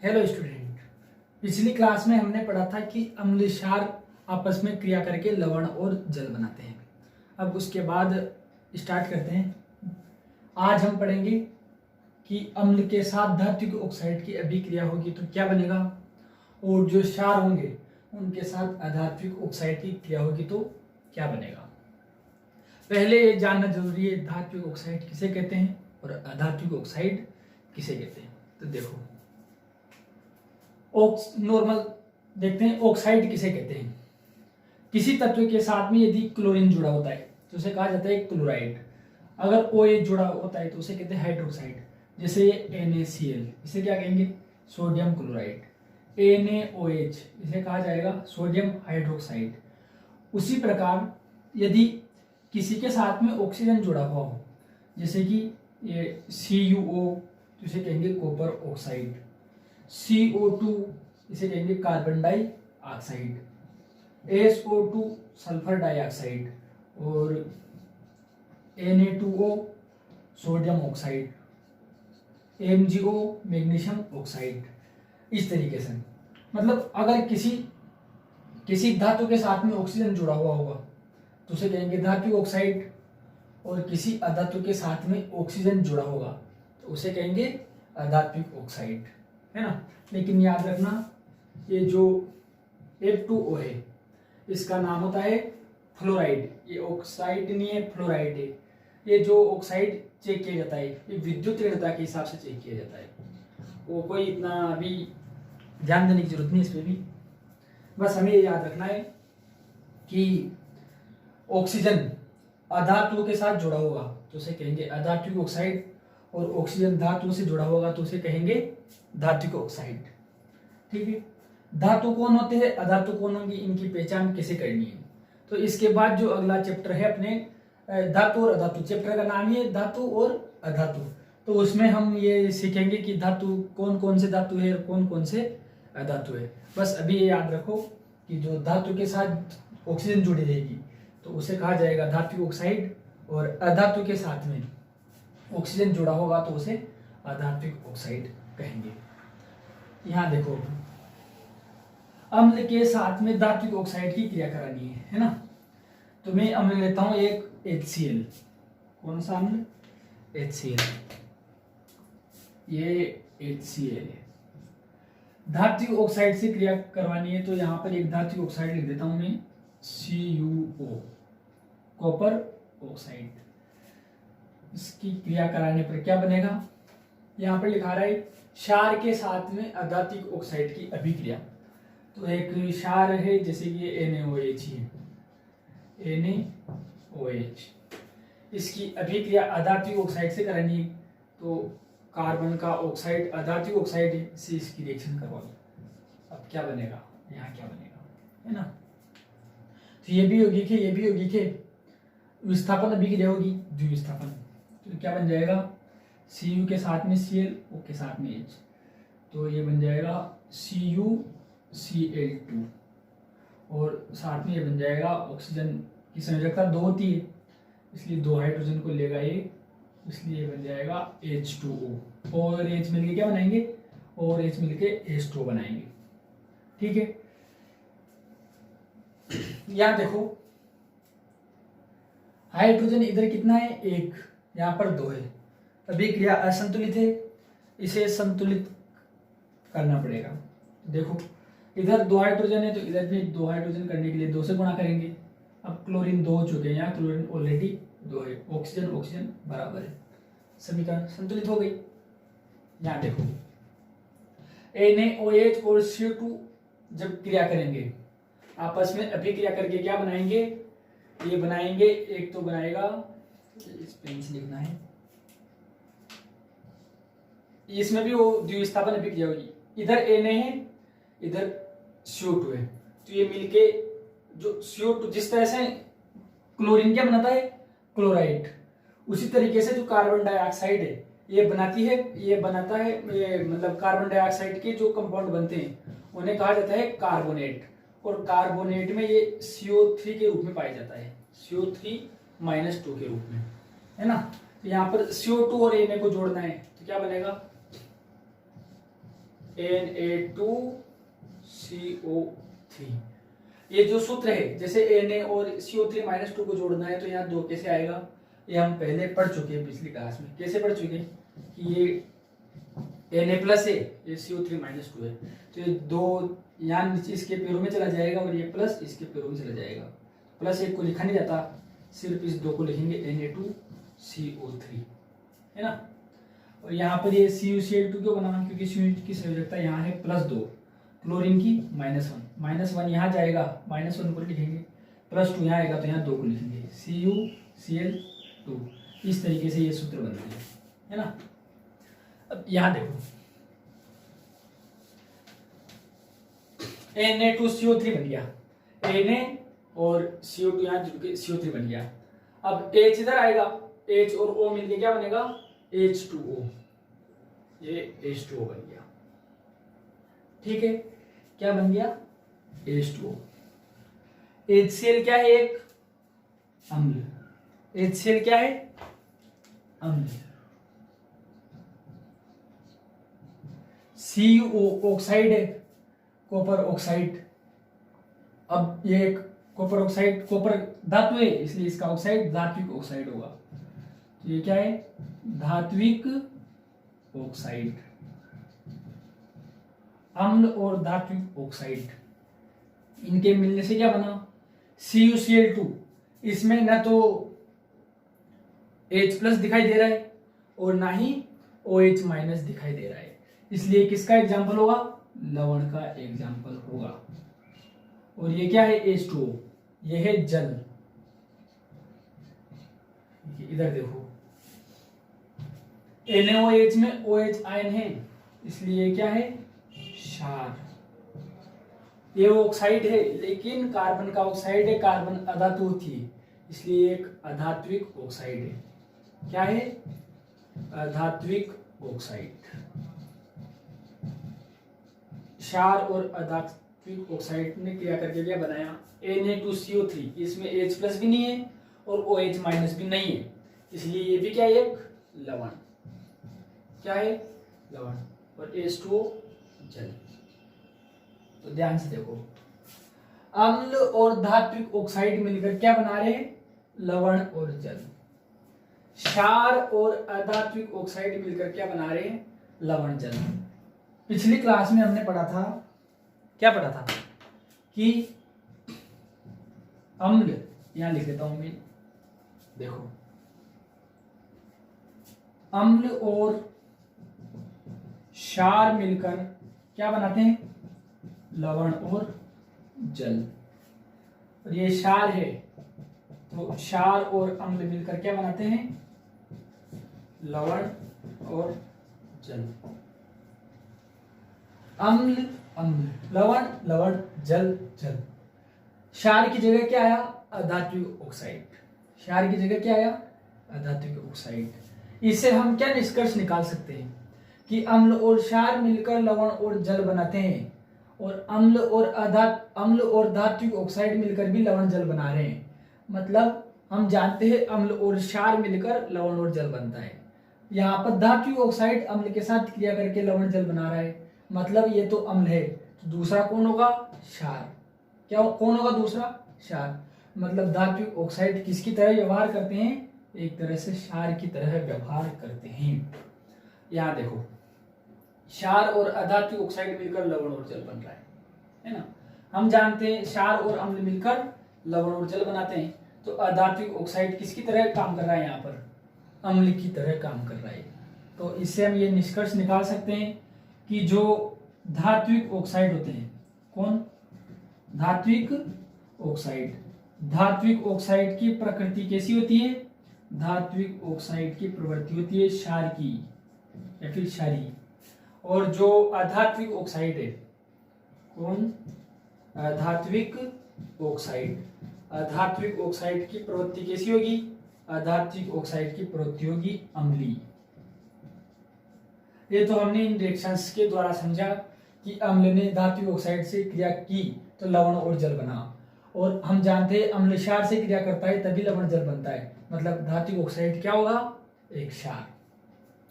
Hello student, पिछली class में हमने पढ़ा था कि अम्ल क्षार आपस में क्रिया करके लवण और जल बनाते हैं। अब उसके बाद स्टार्ट करते हैं। आज हम पढ़ेंगे कि अम्ल के साथ धात्विक ऑक्साइड की अभिक्रिया होगी तो क्या बनेगा, और जो क्षार होंगे उनके साथ अधात्विक ऑक्साइड की क्रिया होगी तो क्या बनेगा। पहले ये जानना जरूरी है, धात्विक ऑक्साइड किसे कहते हैं और अधात्विक ऑक्साइड किसे कहते हैं। तो देखो, नॉर्मल देखते हैं, ऑक्साइड किसे कहते हैं। किसी तत्व के साथ में यदि क्लोरीन जुड़ा होता है तो उसे कहा जाता है क्लोराइड। अगर OH जुड़ा होता है तो उसे कहते हैं हाइड्रोक्साइड। जैसे ये NaCl, इसे क्या कहेंगे, सोडियम क्लोराइड। NaOH, इसे कहा जाएगा सोडियम हाइड्रोक्साइड। उसी प्रकार यदि किसी के साथ में ऑक्सीजन जुड़ा हुआ हो, जैसे कि ये CuO, तो इसे कहेंगे कॉपर ऑक्साइड। CO2, इसे कहेंगे carbon dioxide. SO2 sulphur dioxide, और Na2O sodium oxide, MgO magnesium oxide. इस तरीके से मतलब अगर किसी धातु के साथ में ऑक्सीजन जुड़ा हुआ होगा तो उसे कहेंगे धात्विक ऑक्साइड, और किसी अधातु के साथ में ऑक्सीजन जुड़ा होगा तो उसे कहेंगे अधात्विक ऑक्साइड, है ना। लेकिन याद रखना, ये जो F2O है इसका नाम होता है फ्लोराइड। ये ऑक्साइड नहीं है, फ्लोराइड है। ये जो ऑक्साइड चेक किया जाता है ये विद्युत ऋणता के हिसाब से चेक किया जाता है। वो कोई इतना अभी ध्यान देने की जरूरत नहीं इस पर भी। बस हमें ये याद रखना है कि ऑक्सीजन अधातुओं के साथ जुड़ा होगा तो उसे कहेंगे अधात्विक ऑक्साइड, और ऑक्सीजन धातुओं से जुड़ा होगा तो उसे कहेंगे धात्विक ऑक्साइड। ठीक है। धातु कौन होते हैं, अधातु कौन होंगी, इनकी पहचान कैसे करनी है। तो इसके बाद जो अगला चैप्टर है अपने धातु और अधातु, चैप्टर का नाम ही है धातु और अधातु। तो उसमें हम ये सीखेंगे कि धातु कौन कौन से धातु है और कौन कौन से अधातु है। बस अभी ये याद रखो कि जो धातु के साथ ऑक्सीजन जुड़ी रहेगी तो उसे कहा जाएगा धात्विक ऑक्साइड, और अधातु के साथ में ऑक्सीजन जुड़ा होगा तो उसे अधात्विक ऑक्साइड कहेंगे। यहां देखो, अम्ल के साथ में धात्विक ऑक्साइड की क्रिया करानी है ना। तो मैं अम्ल लेता हूं एक HCl। कौन सा अम्ल, HCl। ये HCl है। धात्विक ऑक्साइड से क्रिया करवानी है तो यहां पर एक धात्विक ऑक्साइड लिख देता हूं मैं, CuO, कॉपर ऑक्साइड। इसकी क्रिया कराने पर क्या बनेगा, यहां पर लिखा रहा है क्षार के साथ में अधात्विक ऑक्साइड की अभिक्रिया। तो एक क्षार है जैसे कि ये NaOH है, NaOH, इसकी अभिक्रिया अधात्विक ऑक्साइड से करानी है तो कार्बन का ऑक्साइड अधात्विक ऑक्साइड से इसकी रिएक्शन करवा दो। अब क्या बनेगा, यहाँ क्या बनेगा, है ना। तो ये भी यौगिक है, ये भी यौगिक है, विस्थापन अभिक्रिया होगी द्विविस्थापन। तो क्या बन जाएगा, Cu के साथ में Cl, O के साथ में H, तो ये बन जाएगा CuCl2, और साथ में ये बन जाएगा, ऑक्सीजन की संयोजकता 2 होती है इसलिए 2 हाइड्रोजन को लेगा ये, इसलिए ये बन जाएगा H2O, और H मिलके क्या बनाएंगे, और H मिलके H2O बनाएंगे। ठीक है। यहां देखो, हाइड्रोजन इधर कितना है, 1, यहाँ पर 2 है। अभिक्रिया असंतुलित है, इसे संतुलित करना पड़ेगा। देखो इधर 2 हाइड्रोजन है तो इधर भी 2 हाइड्रोजन करने के लिए 2 से गुणा करेंगे। अब क्लोरीन 2 हो चुके हैं, यहाँ क्लोरीन ऑलरेडी 2 है, ऑक्सीजन ऑक्सीजन बराबर है, समीकरण संतुलित हो गई। यहाँ देखो NaOH और CO2 जब क्रिया करेंगे आपस में अभिक्रिया करके क्या बनाएंगे, ये बनाएंगे, एक तो बनाएगा, इस पेन से लिखना है, इसमें भी वो द्विविस्थापन अभिक्रिया होगी। इधर Na है, इधर CO2 है, तो ये मिलके जो CO2 जिस तरह से क्लोरीन क्या बनाता है, क्लोराइड, उसी तरीके से जो कार्बन डाइऑक्साइड है ये बनाता है ये मतलब कार्बन डाइऑक्साइड के जो कंपाउंड बनते हैं उन्हें कहा जाता है कार्बोनेट, और कार्बोनेट में ये CO3 के रूप में पाया जाता है, CO3-2 के रूप में, है ना। तो यहाँ पर CO2 और Na को जोड़ना है तो क्या बनेगा, Na2CO3। ये जो सूत्र है, जैसे Na और CO3 - 2 को जोड़ना है तो यहाँ 2 कैसे आएगा, ये हम पहले पढ़ चुके हैं पिछली क्लास में। कैसे पढ़ चुके हैं कि ये Na प्लस है, ये CO3 - 2 है, तो ये 2 यहाँ नीचे इसके पेड़ों में चला जाएगा और ये प्लस इसके पेड़ों में चला जाएगा। प्लस 1 को लिखा नहीं जाता, सिर्फ इस 2 को लिखेंगे Na2CO3, है ना। और यहाँ पर ये CuCl2 क्यों बना, क्योंकि Cu की संयोजकता यहाँ है +2, क्लोरीन की -1 यहाँ जाएगा, -1 को लिखेंगे, +2 यहाँ आएगा तो यहाँ 2 को लिखेंगे, CuCl2। इस तरीके से ये सूत्र बनते हैं, है ना। अब यहाँ देखो Na2CO3 बन गया, Na और CO2 यहाँ जुड़ के CO3 बन गया। अब H इधर आएगा, H और O मिलके क्या बनेगा, H2O, ये H2O बन गया। ठीक है, क्या बन गया, H2O। HCl क्या है, एक अम्ल। HCl क्या है, अम्ल। CuO ऑक्साइड है, कॉपर ऑक्साइड। अब ये एक कॉपर ऑक्साइड, कॉपर धातु है इसलिए इसका ऑक्साइड धात्विक ऑक्साइड होगा। तो ये क्या है, धात्विक ऑक्साइड। अम्ल और धात्विक ऑक्साइड, इनके मिलने से क्या बना, CuCl2। इसमें ना तो H+ दिखाई दे रहा है और ना ही OH- दिखाई दे रहा है, इसलिए किसका एग्जाम्पल होगा, लवण का एग्जाम्पल होगा। और ये क्या है, H2O, ये है जल। इधर देखो NaOH में OH आयन है, इसलिए क्या है, क्षार। ये ऑक्साइड है लेकिन कार्बन का ऑक्साइड है, कार्बन अधातु थी इसलिए एक अधात्विक ऑक्साइड है। क्या है, अधात्विक ऑक्साइड। क्षार और अधात्विक ऑक्साइड ने क्रिया करके क्या बनाया, Na2CO3। इसमें H+ भी नहीं है और OH- भी नहीं है, इसलिए ये भी क्या है, एक लवण। क्या है, लवण। और H2O जल। तो ध्यान से देखो, अम्ल और धात्विक ऑक्साइड मिलकर क्या बना रहे हैं, लवण और जल। क्षार और अधात्विक ऑक्साइड मिलकर क्या बना रहे हैं, लवण जल। पिछली क्लास में हमने पढ़ा था, क्या पढ़ा था कि अम्ल, यहां लिख देता हूं मैं, देखो अम्ल और क्षार मिलकर क्या बनाते हैं, लवण और जल। और ये क्षार है तो क्षार और अम्ल मिलकर क्या बनाते हैं, लवण और जल। अम्ल अम्ल, लवण लवण, जल जल। क्षार की जगह क्या आया, अधात्विक ऑक्साइड। क्षार की जगह क्या आया, अधात्विक ऑक्साइड। इससे हम क्या निष्कर्ष निकाल सकते हैं कि अम्ल और क्षार मिलकर लवण और जल बनाते हैं और अम्ल और धात्विक ऑक्साइड मिलकर भी लवण जल बना रहे हैं। मतलब हम जानते हैं अम्ल और क्षार मिलकर लवण और जल बनता है। यहाँ पर धात्विक ऑक्साइड अम्ल के साथ क्रिया करके लवण जल बना रहा है, मतलब ये तो अम्ल है, तो दूसरा कौन होगा, क्षार। क्या कौन होगा दूसरा, क्षार। मतलब धात्विक ऑक्साइड किसकी तरह व्यवहार करते हैं, एक तरह से क्षार की तरह व्यवहार करते हैं। यहाँ देखो, क्षार और अधात्विक ऑक्साइड मिलकर लवण और जल बन रहा है ना। हम जानते हैं क्षार और अम्ल मिलकर लवण और जल बनाते हैं, तो अधात्विक ऑक्साइड किसकी तरह काम कर रहा है, यहाँ पर अम्ल की तरह काम कर रहा है। तो इससे हम ये निष्कर्ष निकाल सकते हैं कि जो धात्विक ऑक्साइड होते हैं, कौन, धात्विक ऑक्साइड। धात्विक ऑक्साइड की प्रकृति कैसी होती है, धात्विक ऑक्साइड की प्रवृत्ति होती है क्षार की या फिर क्षारीय। और जो अधात्विक ऑक्साइड है, कौन, अधात्विक ऑक्साइड। अधात्विक ऑक्साइड की प्रवृत्ति कैसी होगी, अधात्विक ऑक्साइड की प्रवृत्ति होगी अम्लीय। ये तो हमने इन रिएक्शंस के द्वारा समझा कि अम्ल ने धात्विक ऑक्साइड से क्रिया की तो लवण और जल बना, और हम जानते हैं अम्ल क्षार से क्रिया करता है तभी लवण जल बनता है। मतलब धात्विक ऑक्साइड क्या होगा, एक क्षार।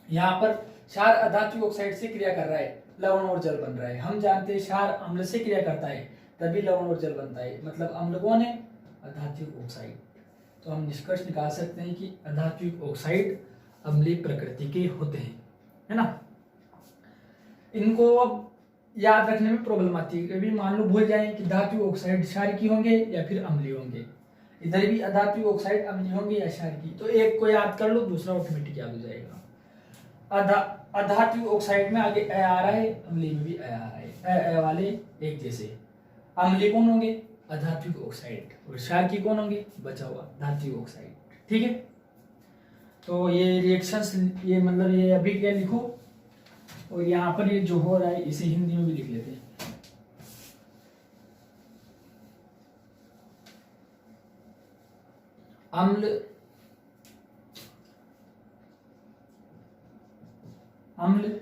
यहाँ पर क्षार अधात्विक ऑक्साइड से क्रिया कर रहा है, लवण और जल बन रहा है। हम जानते हैं क्षार अम्ल से क्रिया करता है तभी लवण और जल बनता है, मतलब अम्ल कौन है? अधात्विक ऑक्साइड। तो हम निष्कर्ष निकाल सकते हैं कि अधात्विक ऑक्साइड अम्लीय प्रकृति के होते हैं, है ना। इनको अब याद रखने में प्रॉब्लम आती है, कभी मान लो भूल जाए कि धात्विक ऑक्साइड क्षारकीय होंगे या फिर अम्लीय होंगे। इधर भी अधात्विक ऑक्साइड अम्लीय होंगे या क्षारकीय, तो एक को याद कर लो, दूसरा ऑटोमेटिक याद हो जाएगा। अधात्विक ऑक्साइड में आगे ए आ रहा है, अम्लीय में भी ए आ रहा है, ए वाले एक जैसे। अम्लीय कौन होंगे? अधात्विक ऑक्साइड, और क्षारकीय कौन होंगे? बचा हुआ धात्विक ऑक्साइड। ठीक है, तो ये रिएक्शंस, ये मतलब ये अभिक्रिया लिखो, और यहाँ पर ये जो हो रहा है इसे हिंदी में भी लिख लेते हैं। अम्ल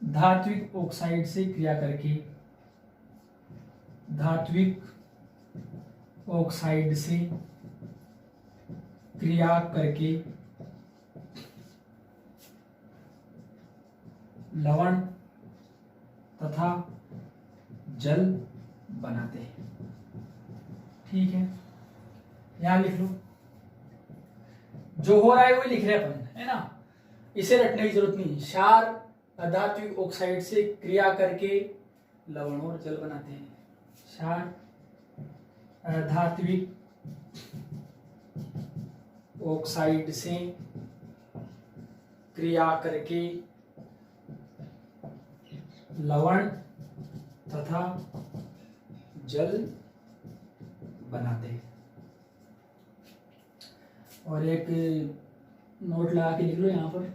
धात्विक ऑक्साइड से क्रिया करके, धात्विक ऑक्साइड से क्रिया करके लवण तथा जल बनाते हैं। ठीक है, यहां लिख लो, जो हो रहा है वही लिख रहे अपन, है ना, इसे रटने की जरूरत नहीं। क्षार अधात्विक ऑक्साइड से क्रिया करके लवण और जल बनाते हैं। क्षार अधात्विक ऑक्साइड से क्रिया करके लवण तथा जल बनाते हैं। और एक नोट लगा के लिख लो यहां पर,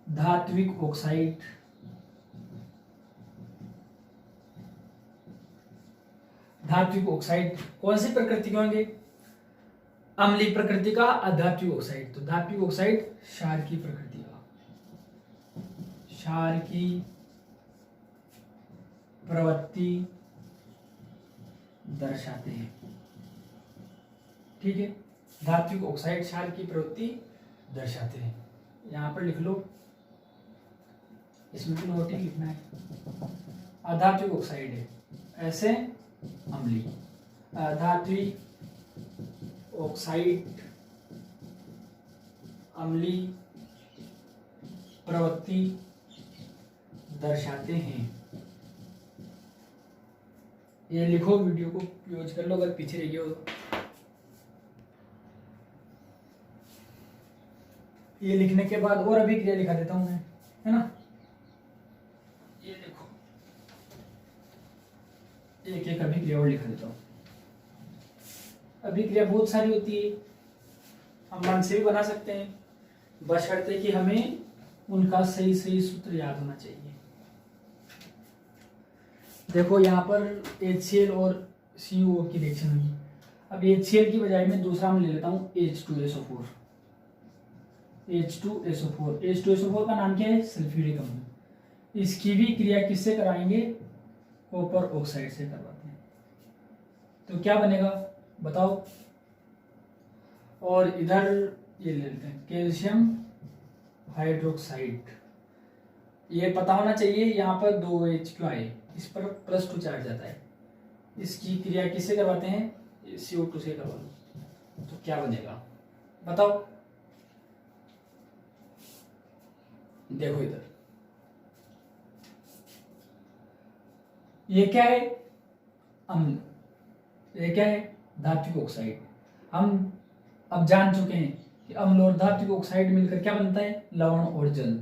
धात्विक ऑक्साइड कौन सी प्रकृति के होंगे? अम्लीय प्रकृति का अधात्विक ऑक्साइड, तो धात्विक ऑक्साइड क्षारकीय प्रकृति का, क्षारकीय प्रवृत्ति दर्शाते हैं। ठीक है, धात्विक ऑक्साइड क्षारकीय प्रवृत्ति दर्शाते हैं। यहां पर लिख लो, इसमें भी नोट ही लिखना है। अधात्विक ऑक्साइड है, ऐसे अम्लीय। अधात्विक ऑक्साइड अम्लीय प्रवृत्ति दर्शाते हैं। ये लिखो, वीडियो को यूज कर लो अगर पीछे रह गए हो तो। ये लिखने के बाद और अभिक्रिया लिखा देता हूं मैं, है ना। ये देखो, एक एक अभिक्रिया और लिखा देता हूं। अभिक्रिया बहुत सारी होती है, हम मन से भी बना सकते हैं, बशर्ते कि हमें उनका सही सही सूत्र याद होना चाहिए। देखो यहाँ पर HCl और CuO की रिएक्शन हुई। अब HCl की बजाय मैं दूसरा मैं ले लेता हूँ H2SO4। H2SO4 का नाम क्या है? सल्फ्यूरिक अम्ल। इसकी भी क्रिया किससे कराएंगे? कॉपर ऑक्साइड से करवाते हैं। तो क्या बनेगा बताओ? और इधर ये ले लेते हैं कैल्शियम हाइड्रोक्साइड। ये पता होना चाहिए, यहाँ पर 2H क्यों आए, इस पर +2 चार्ज जाता है। इसकी क्रिया किससे करवाते हैं? CO2 से करवा लो। तो क्या बनेगा बताओ? देखो इधर, ये क्या है? अम्ल। ये क्या है? धात्विक ऑक्साइड। हम अब जान चुके हैं कि अम्ल और धात्विक ऑक्साइड मिलकर क्या बनता है? लवण और जल।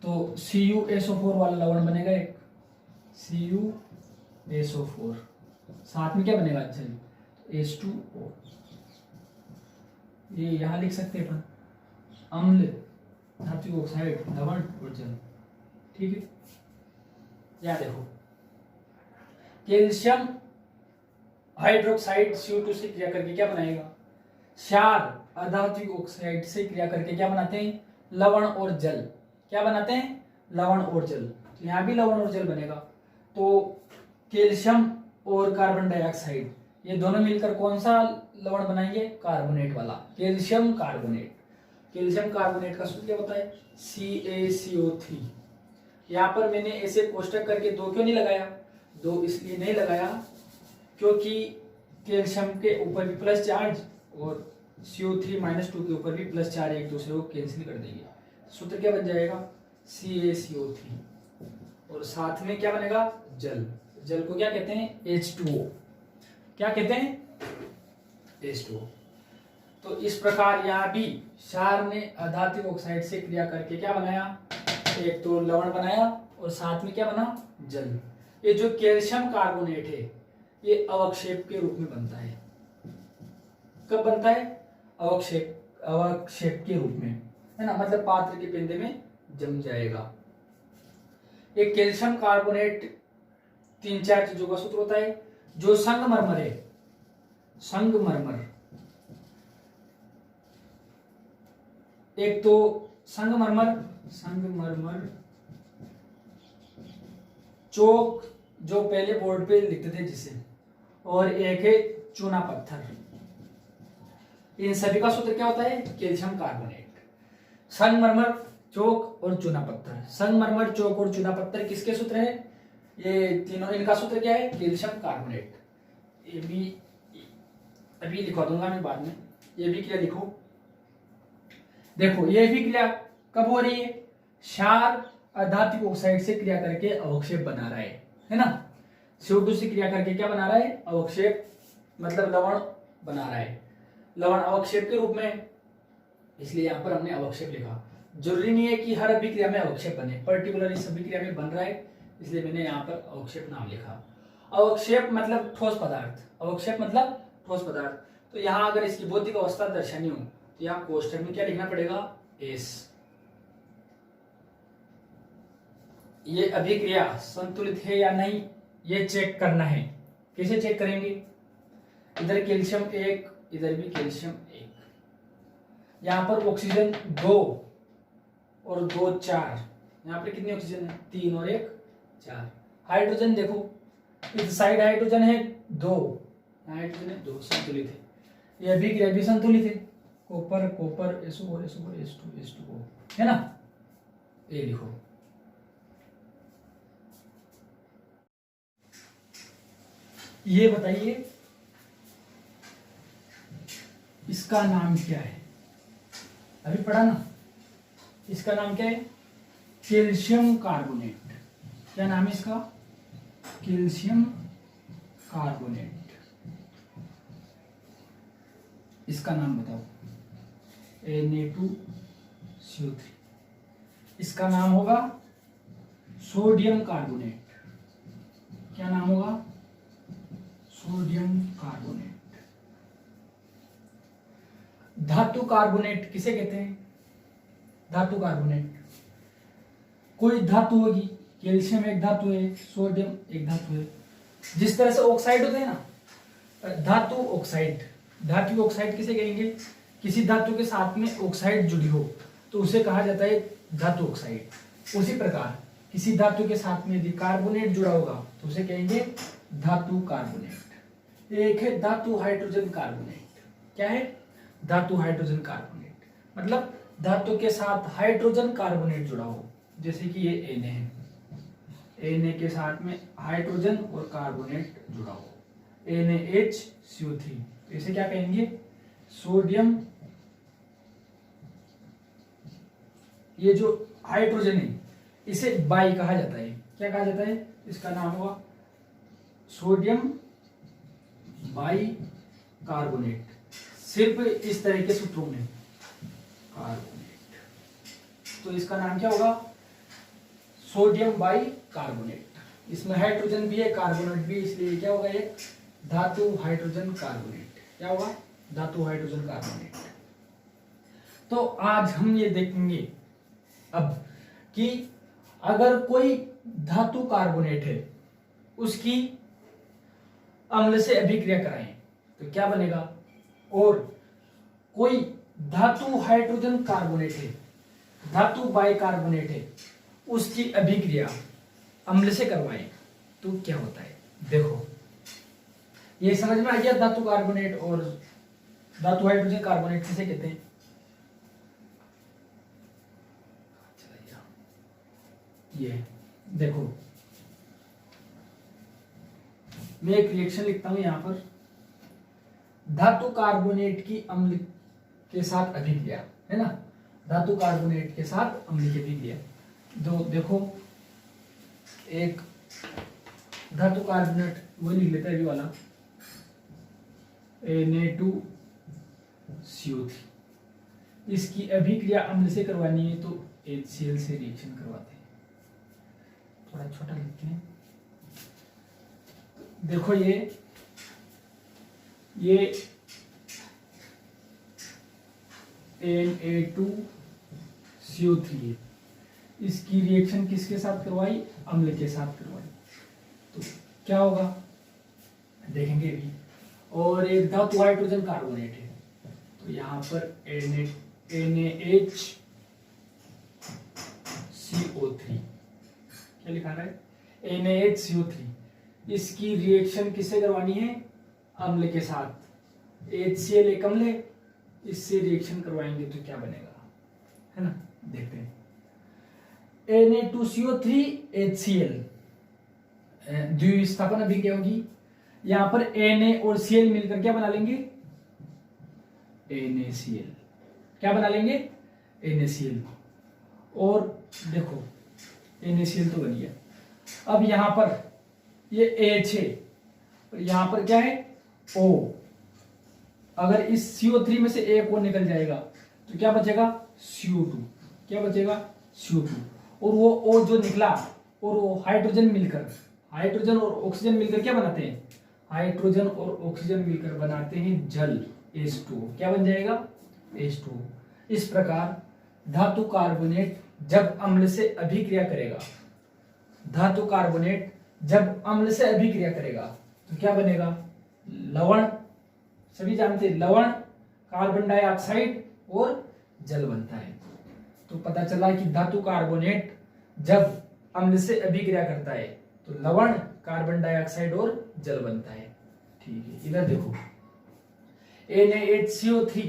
तो CuSO4 वाला लवण बनेगा एक, CuSO4, साथ में क्या बनेगा? जल, H2O। ये यहां लिख सकते हैं अपन, अम्ल, धात्विक ऑक्साइड, लवण और जल। ठीक है, या देखो कैल्शियम हाइड्रोक्साइड CO2 से क्रिया करके क्या बनाएगा? क्षार अधात्विक ऑक्साइड से क्रिया करके क्या बनाते हैं? लवण और जल। क्या बनाते हैं? लवण और जल। तो यहां भी लवण और जल बनेगा। तो कैल्शियम और कार्बन डाइऑक्साइड, ये दोनों मिलकर कौन सा लवण बनाएंगे? कार्बोनेट वाला, कैल्शियम कार्बोनेट। कैल्शियम कार्बोनेट का सूत्र क्या होता है, CaCO3। यहाँ पर मैंने ऐसे कोष्टक करके 2 क्यों नहीं लगाया, 2 इसलिए नहीं लगाया क्योंकि कैल्शियम के ऊपर भी प्लस चार्ज और CO3 -2 के ऊपर भी प्लस चार्ज एक दूसरे को कैंसिल कर देंगे। सूत्र क्या बन जाएगा, CaCO3, और साथ में क्या बनेगा, जल। जल को क्या कहते हैं, H2O। क्या कहते हैं, H2O। तो इस प्रकार यहाँ भी क्षार ने अधात्विक ऑक्साइड से क्रिया करके क्या बनाया, एक तो लवण बनाया और साथ में क्या बना, जल। ये जो कैल्शियम कार्बोनेट है ये अवक्षेप के रूप में बनता है। कब बनता है, अवक्षेप के रूप में, है ना, मतलब पात्र के पेंदे में जम जाएगा। एक कैल्शियम कार्बोनेट 3-4 चीजों का सूत्र होता है। जो संगमरमर है, संगमरमर, एक तो संगमरमर चौक जो पहले बोर्ड पे लिखते थे जिसे, और एक है चूना पत्थर। इन सभी का सूत्र क्या होता है, कैल्शियम कार्बोनेट। संगमरमर, चौक और चूना पत्थर। संगमरमर, चौक और चूना पत्थर किसके सूत्र है, ये तीनों, इनका सूत्र क्या है, कैल्शियम कार्बोनेट। ये भी अभी लिखवा दूंगा मैं बाद में, ये भी क्रिया लिखो। देखो ये भी क्रिया कब हो रही है, क्षार अधात्विक ऑक्साइड से क्रिया करके अवक्षेप बना रहा है ना। CO2 से क्रिया करके क्या बना रहा है, अवक्षेप, मतलब लवण बना रहा है, लवण अवक्षेप के रूप में, इसलिए यहाँ पर हमने अवक्षेप लिखा। जरूरी नहीं है कि हर अभिक्रिया में अवक्षेप बने, पर्टिकुलर इस अभिक्रिया में बन रहा है इसलिए मैंने यहाँ पर अवक्षेप नाम लिखा। अवक्षेप मतलब ठोस पदार्थ, अवक्षेप मतलब ठोस पदार्थ। तो यहाँ अगर इसकी भौतिक अवस्था दर्शानी हो तो यहाँ कोष्ठक में क्या लिखना पड़ेगा, S। ये अभिक्रिया संतुलित है या नहीं ये चेक करना है। कैसे चेक करेंगे, इधर कैल्शियम 1, इधर भी कैल्शियम 1, यहाँ पर ऑक्सीजन 2 और 2 4, यहाँ पर कितनी ऑक्सीजन है, 3 और 1 4। हाइड्रोजन देखो, इस साइड हाइड्रोजन है 2, हाइड्रोजन है 2, संतुलित है। ये अभिक्रिया भी संतुलित है, copper copper SO4 SO4 H2 H2O, है ना। ये लिखो। ये बताइए इसका नाम क्या है, अभी पढ़ा ना, इसका नाम क्या है, कैल्शियम कार्बोनेट। क्या नाम है इसका, कैल्शियम कार्बोनेट। इसका नाम बताओ, Na2CO3। इसका नाम होगा सोडियम कार्बोनेट। क्या नाम होगा, सोडियम कार्बोनेट। धातु कार्बोनेट किसे कहते हैं, धातु कार्बोनेट, कोई धातु होगी, कैल्शियम एक धातु है, सोडियम एक धातु है। जिस तरह से ऑक्साइड होते हैं ना, धातु ऑक्साइड, धातु ऑक्साइड किसे कहेंगे, किसी धातु के साथ में ऑक्साइड जुड़ी हो तो उसे कहा जाता है धातु ऑक्साइड। उसी प्रकार किसी धातु के साथ में यदि कार्बोनेट जुड़ा होगा तो उसे कहेंगे धातु कार्बोनेट। एक है धातु हाइड्रोजन कार्बोनेट। क्या है, धातु हाइड्रोजन कार्बोनेट, मतलब धातु के साथ हाइड्रोजन कार्बोनेट जुड़ा हो, जैसे कि ये Na है, Na के साथ में हाइड्रोजन और कार्बोनेट जुड़ा हो, NaHCO3, तो इसे क्या कहेंगे, सोडियम। ये जो हाइड्रोजन है इसे बाई कहा जाता है। क्या कहा जाता है, इसका नाम होगा सोडियम बाई कार्बोनेट। सिर्फ इस तरह के सूत्रों में कार्बोनेट, तो इसका नाम क्या होगा, सोडियम बाई कार्बोनेट। इसमें हाइड्रोजन भी है, कार्बोनेट भी, इसलिए क्या होगा, एक धातु हाइड्रोजन कार्बोनेट। क्या होगा, धातु हाइड्रोजन कार्बोनेट। तो आज हम ये देखेंगे अब कि अगर कोई धातु कार्बोनेट है उसकी अम्ल से अभिक्रिया कराएं तो क्या बनेगा, और कोई धातु हाइड्रोजन कार्बोनेट है, धातु बाई कार्बोनेट है, उसकी अभिक्रिया अम्ल से करवाएं तो क्या होता है। देखो ये समझ में आ गया, धातु कार्बोनेट और धातु हाइड्रोजन कार्बोनेट किसे कहते हैं। ये देखो, मैं एक रिएक्शन लिखता हूं यहां पर, धातु कार्बोनेट की अम्ल के साथ अभिक्रिया, है ना, धातु कार्बोनेट के साथ अम्ल की अभिक्रिया। जो देखो, एक धातु कार्बोनेट वो लिख लेता है अभी वाला, Na2CO3, इसकी अभिक्रिया अम्ल से करवानी है तो HCl से रिएक्शन करवाते हैं। थोड़ा छोटा लिखते हैं। देखो ये Na2CO3 है, इसकी रिएक्शन किसके साथ करवाई, अम्ल के साथ करवाई, तो क्या होगा देखेंगे अभी। और एक धातु हाइड्रोजन कार्बोनेट है, तो यहाँ पर NaHCO3, क्या लिखा रहा है, NaHCO3, इसकी रिएक्शन किससे करवानी है, अम्ल के साथ, HCl एक अम्ल है, इससे रिएक्शन करवाएंगे तो क्या बनेगा, है ना, देखते हैं। Na2CO3 HCl द्विस्थापन अभिक्रिया होगी, यहां पर Na और Cl मिलकर क्या बना लेंगे, NaCl, क्या बना लेंगे, NaCl। और देखो NaCl तो बन गया। अब यहां पर ये H है और यहां पर क्या है, O, अगर इस CO3 में से एक O निकल जाएगा तो क्या बचेगा, CO2, क्या बचेगा, CO2। और वो O जो निकला और वो हाइड्रोजन मिलकर, हाइड्रोजन और ऑक्सीजन मिलकर क्या बनाते हैं, हाइड्रोजन और ऑक्सीजन मिलकर बनाते हैं जल, H2O, क्या बन जाएगा, H2O। इस प्रकार धातु कार्बोनेट जब अम्ल से अभिक्रिया करेगा, धातु कार्बोनेट जब अम्ल से अभिक्रिया करेगा तो क्या बनेगा, लवण, सभी जानते हैं लवण, कार्बन डाइऑक्साइड और जल बनता है। तो पता चला कि धातु कार्बोनेट जब अम्ल से अभिक्रिया करता है तो लवण, कार्बन डाइऑक्साइड और जल बनता है। ठीक है, इधर देखो, NaHCO3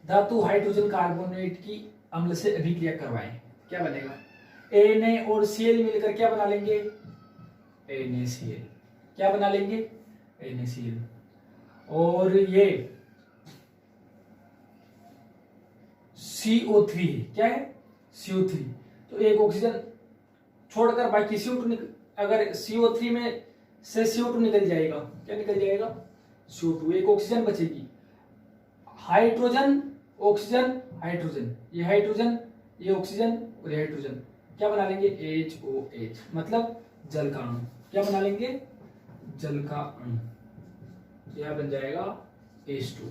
धातु हाइड्रोजन कार्बोनेट की अम्ल से अभिक्रिया करवाएं, क्या बनेगा, Na और Cl मिलकर क्या बना लेंगे, NaCl, क्या बना लेंगे, NaCl। और ये CO3 है, क्या है, CO3, तो एक ऑक्सीजन छोड़कर बाकी CO2 अगर CO3 में से CO2 निकल जाएगा, क्या निकल जाएगा, CO2, एक ऑक्सीजन बचेगी, हाइड्रोजन ऑक्सीजन हाइड्रोजन, ये हाइड्रोजन, ये ऑक्सीजन और ये हाइड्रोजन, क्या बना लेंगे, HOH, मतलब जल का अणु, क्या बना लेंगे, जल का अणु, यह बन जाएगा H2,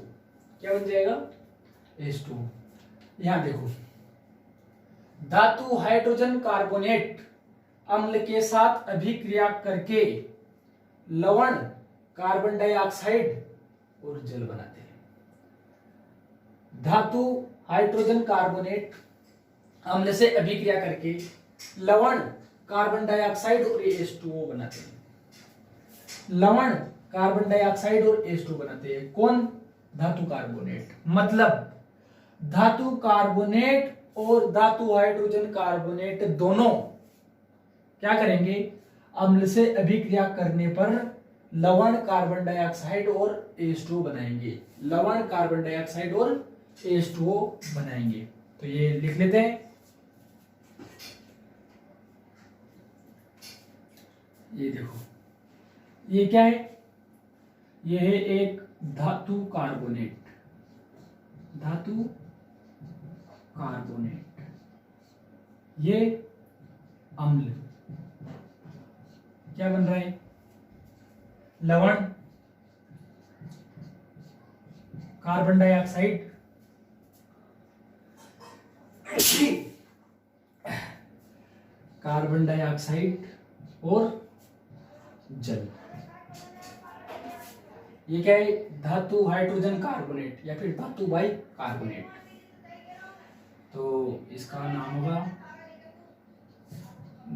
क्या बन जाएगा, H2। यहां देखो, धातु हाइड्रोजन कार्बोनेट अम्ल के साथ अभिक्रिया करके लवण, कार्बन डाइऑक्साइड और जल बनाते हैं। धातु हाइड्रोजन कार्बोनेट अम्ल से अभिक्रिया करके लवण, कार्बन डाइऑक्साइड और H2O बनाते हैं। लवण, कार्बन डाइऑक्साइड और H2O बनाते हैं कौन, धातु कार्बोनेट। मतलब धातु कार्बोनेट और धातु हाइड्रोजन कार्बोनेट दोनों क्या करेंगे, अम्ल से अभिक्रिया करने पर लवण, कार्बन डाइऑक्साइड और H2O बनाएंगे, लवण, कार्बन डाइऑक्साइड और H2O बनाएंगे। तो ये लिख लेते हैं, ये देखो, ये क्या है, ये है एक धातु कार्बोनेट, धातु कार्बोनेट, ये अम्ल, क्या बन रहा है, लवण, कार्बन डाइऑक्साइड, कार्बन डाइऑक्साइड और जल। ये क्या है, धातु हाइड्रोजन कार्बोनेट या फिर धातु बाई कार्बोनेट। तो इसका नाम होगा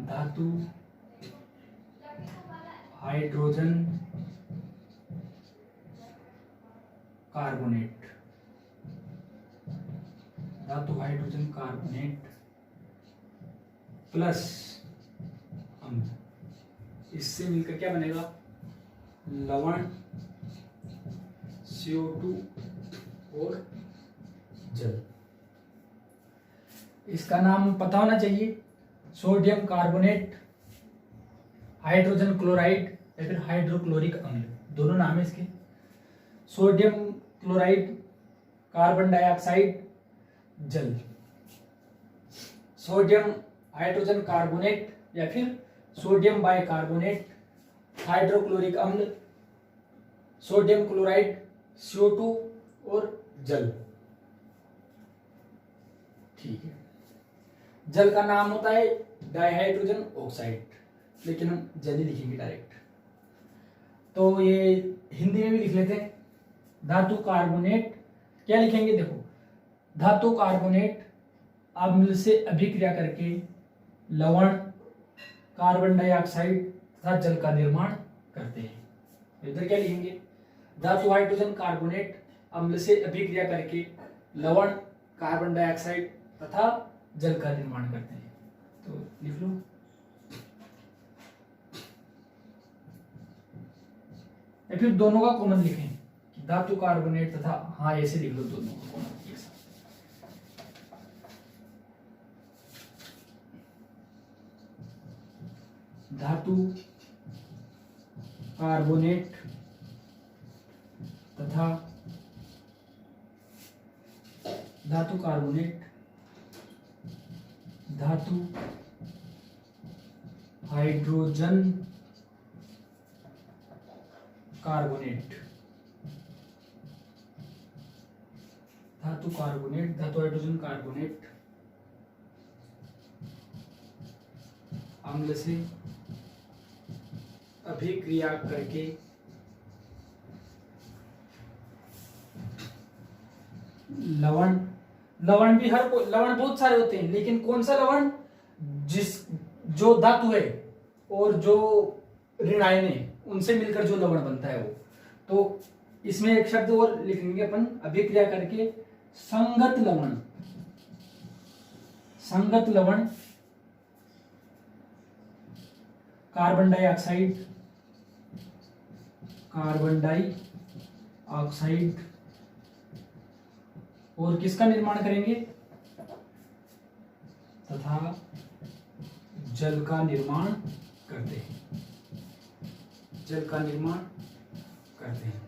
धातु हाइड्रोजन कार्बोनेट, धातु हाइड्रोजन कार्बोनेट प्लस इससे मिलकर क्या बनेगा, लवण, CO2 और जल। इसका नाम पता होना चाहिए, सोडियम कार्बोनेट, हाइड्रोजन क्लोराइड या फिर हाइड्रोक्लोरिक अम्ल, दोनों नाम है इसके। सोडियम क्लोराइड, कार्बन डाइऑक्साइड, जल। सोडियम हाइड्रोजन कार्बोनेट या फिर सोडियम बाइकार्बोनेट, हाइड्रोक्लोरिक अम्ल, सोडियम क्लोराइड, CO2 और जल। ठीक है, जल का नाम होता है डाइहाइड्रोजन ऑक्साइड, लेकिन हम जल ही लिखेंगे डायरेक्ट। तो ये हिंदी में भी लिख लेते हैं, धातु कार्बोनेट। क्या लिखेंगे, देखो, धातु कार्बोनेट अम्ल से अभिक्रिया करके लवण, कार्बन डाइऑक्साइड तथा जल का निर्माण करते हैं। इधर क्या लिखेंगे, धातु हाइड्रोजन कार्बोनेट अम्ल से अभिक्रिया करके लवण, कार्बन डाइऑक्साइड तथा जल का निर्माण करते हैं। तो लिख लो, या फिर दोनों का कॉमन लिखें, धातु कार्बोनेट तथा, हाँ ऐसे लिख लो दोनों का कॉमन एक साथ। धातु कार्बोनेट तथा धातु कार्बोनेट, धातु हाइड्रोजन कार्बोनेट, धातु कार्बोनेट, धातु हाइड्रोजन कार्बोनेट अम्ल से अभिक्रिया करके लवण, लवण भी हर लवण बहुत सारे होते हैं, लेकिन कौन सा लवण, जो धातु है और जो ऋण आयन है उनसे मिलकर जो लवण बनता है वो। तो इसमें एक शब्द और लिखेंगे अपन, अभिक्रिया करके संगत लवण, संगत लवण, कार्बन डाइऑक्साइड, कार्बन डाइऑक्साइड और किसका निर्माण करेंगे, तथा जल का निर्माण करते हैं, जल का निर्माण करते हैं।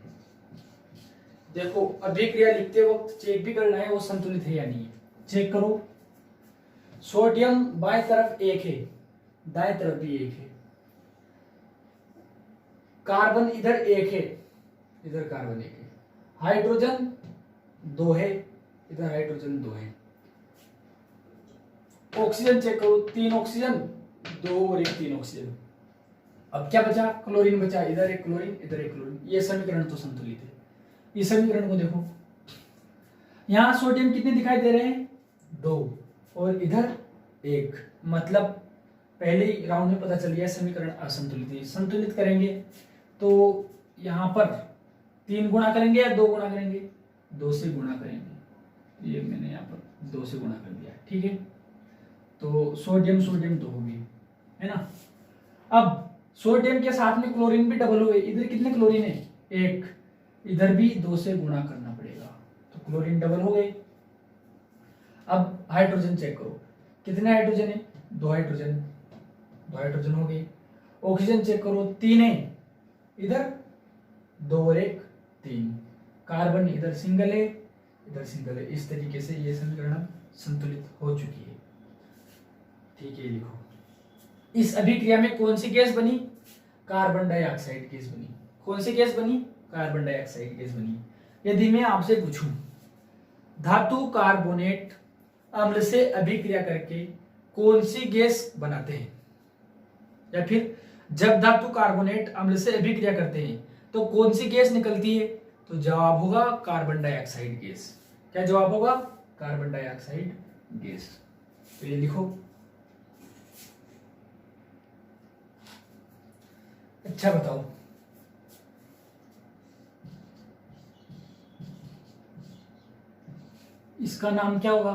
देखो, अभिक्रिया लिखते वक्त चेक भी करना है वो संतुलित है या नहीं है। चेक करो, सोडियम बाएं तरफ एक है, दाएं तरफ भी एक है, कार्बन इधर एक है, इधर कार्बन एक है, हाइड्रोजन 2 है, इधर हाइड्रोजन 2 है। ऑक्सीजन चेक करो, 3 ऑक्सीजन, 2 और 1 3 ऑक्सीजन। अब क्या बचा, क्लोरीन बचा, इधर एक क्लोरीन, इधर एक क्लोरीन। ये समीकरण तो संतुलित है। इस समीकरण को देखो, यहां सोडियम कितने दिखाई दे रहे हैं, 2 और इधर 1, मतलब पहले ही राउंड में पता चल गया समीकरण असंतुलित है। संतुलित करेंगे तो यहां पर 3 गुणा करेंगे या 2 गुणा करेंगे, 2 से गुणा करेंगे। ये मैंने यहाँ पर 2 से गुणा कर दिया, ठीक है। तो सोडियम सोडियम 2 हो गई, है ना। अब सोडियम के साथ में क्लोरीन भी डबल हुए, इधर कितने क्लोरीन है, 1, इधर भी 2 से गुणा करना पड़ेगा, तो क्लोरीन डबल हो गए। अब हाइड्रोजन चेक करो, कितने हाइड्रोजन है, 2 हाइड्रोजन, 2 हाइड्रोजन हो गए। ऑक्सीजन चेक करो, 3 है, इधर 2 और 1 3, कार्बन इधर सिंगल है, इधर सिंगल है। इस तरीके से ये समीकरण संतुलित हो चुकी है, ठीक है। लिखो, इस अभिक्रिया में कौन सी गैस बनी, कार्बन डाइऑक्साइड गैस बनी। कौन सी गैस बनी, कार्बन डाइऑक्साइड गैस बनी। यदि मैं आपसे पूछूं, धातु कार्बोनेट अम्ल से अभिक्रिया करके कौन सी गैस बनाते हैं, या फिर जब धातु कार्बोनेट अम्ल से अभिक्रिया करते हैं तो कौन सी गैस निकलती है, तो जवाब होगा कार्बन डाइऑक्साइड गैस। क्या जवाब होगा, कार्बन डाइऑक्साइड गैस। तो ये लिखो। अच्छा बताओ, इसका नाम क्या होगा,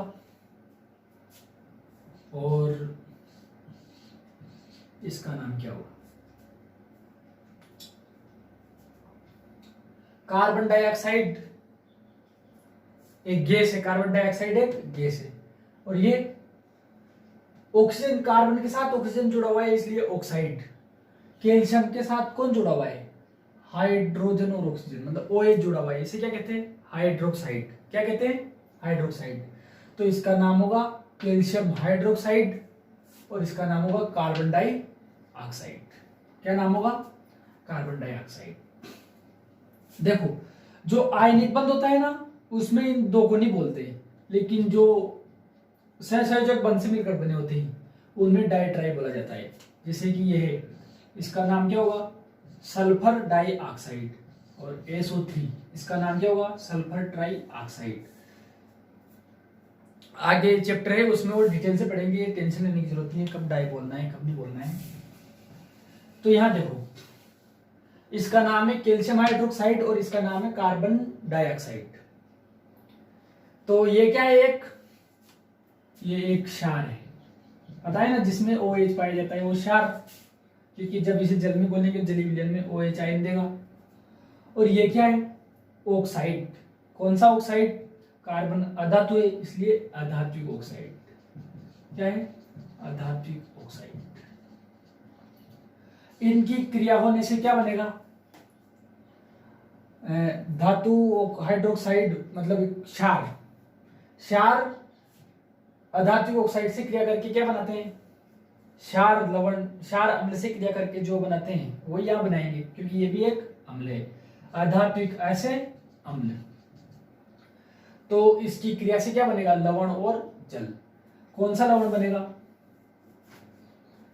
और इसका नाम क्या होगा। कार्बन डाइऑक्साइड एक गैस है, कार्बन डाइऑक्साइड एक गैस है, और ये ऑक्सीजन, कार्बन के साथ ऑक्सीजन जुड़ा हुआ है इसलिए ऑक्साइड। कैल्शियम के साथ कौन जुड़ा हुआ है? हाइड्रोजन और ऑक्सीजन, मतलब OH जुड़ा हुआ है, इसे क्या कहते हैं? हाइड्रोक्साइड। क्या कहते हैं? हाइड्रोक्साइड। तो इसका नाम होगा कैल्शियम हाइड्रोक्साइड और इसका नाम होगा कार्बन डाइऑक्साइड। क्या नाम होगा? Carbon dioxide. देखो, जो आयनिक बंध होता है ना, उसमें इन दो को नहीं बोलते, लेकिन जो सहसंयोजक बंध से मिलकर बने होते हैं उनमें डाइट्राई बोला जाता है। जैसे कि ये है, इसका नाम क्या होगा? सल्फर डाइऑक्साइड, और SO3 इसका नाम क्या होगा? Sulphur trioxide. आगे चैप्टर है उसमें वो डिटेल से पढ़ेंगे, टेंशन लेने की जरूरत नहीं है कब डाई बोलना है कब नहीं बोलना है। तो यहां देखो, इसका नाम है कैल्शियम हाइड्रोक्साइड और इसका नाम है कार्बन डाइऑक्साइड। तो ये क्या है? ये एक क्षार है, पता है ना, जिसमें OH पाया जाता है, वो क्षार, क्योंकि जब इसे जल में घोलेंगे जलीय विलयन में OH आयन देगा। और ये क्या है? ऑक्साइड। कौन सा ऑक्साइड? कार्बन अधातु है इसलिए अधात्विक ऑक्साइड। क्या है? अधात्विक ऑक्साइड। इनकी क्रिया होने से क्या बनेगा? धातु हाइड्रोक्साइड मतलब क्षार, क्षार अधात्विक ऑक्साइड से क्रिया करके क्या बनाते हैं? क्षार लवण, क्षार अम्ल से क्रिया करके जो बनाते हैं वो यहां बनाएंगे, क्योंकि ये भी एक अम्ल है, अधात्विक ऐसे अम्ल। तो इसकी क्रिया से क्या बनेगा? लवण और जल। कौन सा लवण बनेगा?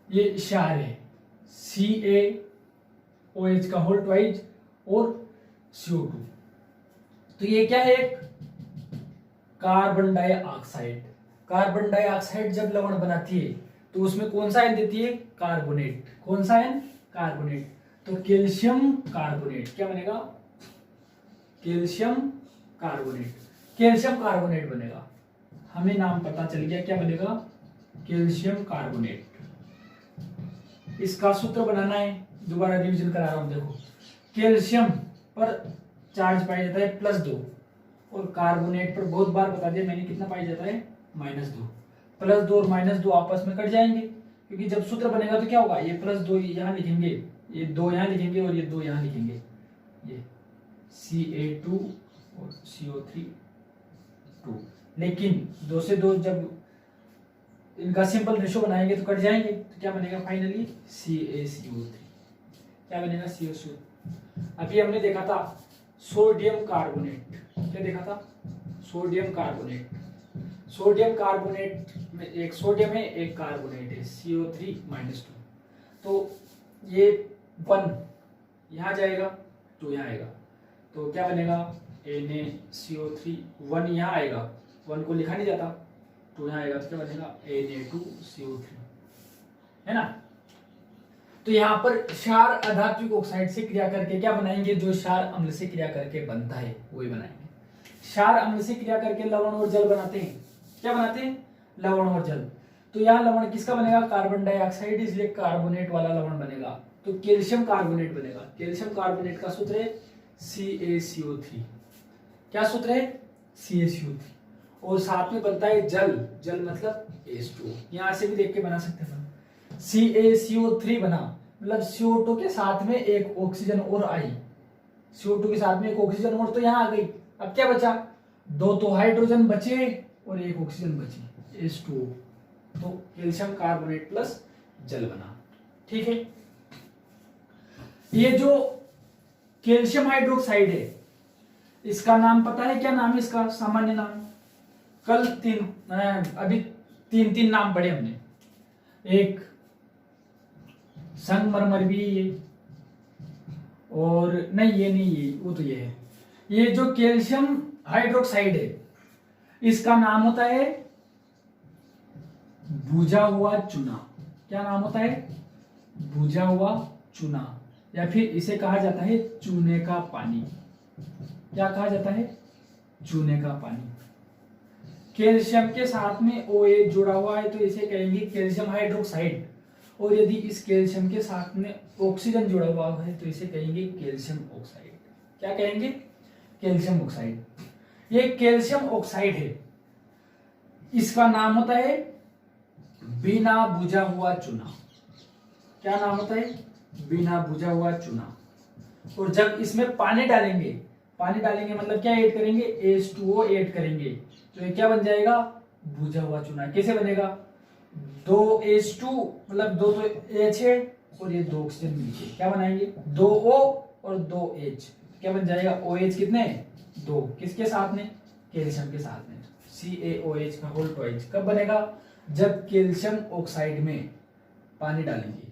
ये क्षार है, CaOH का होल ट्वाइस और CO2। तो ये क्या है? एक कार्बन डाइऑक्साइड। कार्बन डाइऑक्साइड जब लवण बनाती है तो उसमें कौन सा आयन देती है? कार्बोनेट। कौन सा आयन? कार्बोनेट। तो कैल्शियम कार्बोनेट क्या बनेगा? Calcium carbonate. कैल्शियम कार्बोनेट बनेगा, हमें नाम पता चल गया क्या बनेगा? Calcium carbonate. इसका सूत्र बनाना है, दोबारा रिवीजन करा रहा हूं। देखो, कैल्शियम पर चार्ज पाया जाता है +2 और कार्बोनेट पर बहुत बार बता दिया मैंने कितना पाया जाता है? -2। +2 और -2 आपस में कट जाएंगे, क्योंकि जब सूत्र बनेगा तो क्या होगा? ये +2 यहाँ लिखेंगे, ये 2 यहाँ लिखेंगे और ये 2 यहाँ लिखेंगे, ये Ca2 और CO3 2। लेकिन 2 से 2 जब इनका सिंपल रेशो बनाएंगे तो कट जाएंगे, तो क्या बनेगा फाइनली? CaCO3। क्या बनेगा? CaCO3। अभी हमने देखा था सोडियम कार्बोनेट। क्या देखा था? Sodium carbonate. सोडियम कार्बोनेट में एक सोडियम है एक कार्बोनेट है, CO3-2। तो ये 1 यहाँ जाएगा 2 यहाँ आएगा, तो क्या बनेगा? NaCO3। 1 यहाँ आएगा, 1 को लिखा नहीं जाता, 2 यहाँ आएगा तो क्या बनेगा? Na2CO3, है ना। तो यहाँ पर क्षार अधात्विक ऑक्साइड से क्रिया करके क्या बनाएंगे? जो क्षार अम्ल से क्रिया करके बनता है वही बनाएंगे। क्षार अम्ल से क्रिया करके लवण और जल बनाते हैं। क्या बनाते हैं? लवण और जल। तो यहाँ लवण किसका बनेगा? कार्बन डाइऑक्साइड, इसलिए कार्बोनेट वाला लवण बनेगा, तो कैल्शियम कार्बोनेट बनेगा। कैल्शियम कार्बोनेट का सूत्र है CaCO3। क्या सूत्र है? CaCO3। और साथ में बनता है जल, जल मतलब H2O। यहां से भी देख के बना सकते हैं। CaCO3 बना, मतलब CO2 के साथ में एक ऑक्सीजन और आई, CO2 के साथ में एक ऑक्सीजन और, तो यहाँ आ गई। अब क्या बचा? 2 तो हाइड्रोजन बचे और एक ऑक्सीजन बची, H2O। तो कैल्शियम कार्बोनेट प्लस जल बना। ठीक है। ये जो कैल्शियम हाइड्रोक्साइड है, इसका नाम पता है? क्या नाम है इसका सामान्य नाम? कल अभी तीन नाम पढ़े हमने। एक संगमरमर भी ये, और नहीं ये नहीं, ये वो तो ये है। ये जो कैल्शियम हाइड्रोक्साइड है इसका नाम होता है भुजा हुआ चूना। क्या नाम होता है? भुजा हुआ चूना, या फिर इसे कहा जाता है चूने का पानी। क्या कहा जाता है? चूने का पानी। कैल्शियम के साथ में OH जुड़ा हुआ है तो इसे कहेंगे कैल्शियम हाइड्रोक्साइड, और यदि इस कैल्शियम के साथ में ऑक्सीजन जुड़ा हुआ है तो इसे कहेंगे कैल्शियम ऑक्साइड। क्या कहेंगे? Calcium oxide. ये कैल्शियम ऑक्साइड है, इसका नाम होता है बिना बुझा हुआ चूना। क्या नाम होता है? बिना बुझा हुआ चूना। और जब इसमें पानी डालेंगे मतलब क्या ऐड करेंगे? H2O ऐड करेंगे, तो ये क्या बन जाएगा? बुझा हुआ चूना। कैसे बनेगा? 2H2 मतलब 2 तो H है और ये 2 ऑक्सीजन मिलके क्या बनाएंगे? 2O और 2H, क्या बन जाएगा? OH कितने? 2। किसके साथ में? कैल्शियम के साथ में। CaOH का होल ट्वाइस। कब बनेगा? जब कैल्शियम ऑक्साइड में पानी डालेंगे।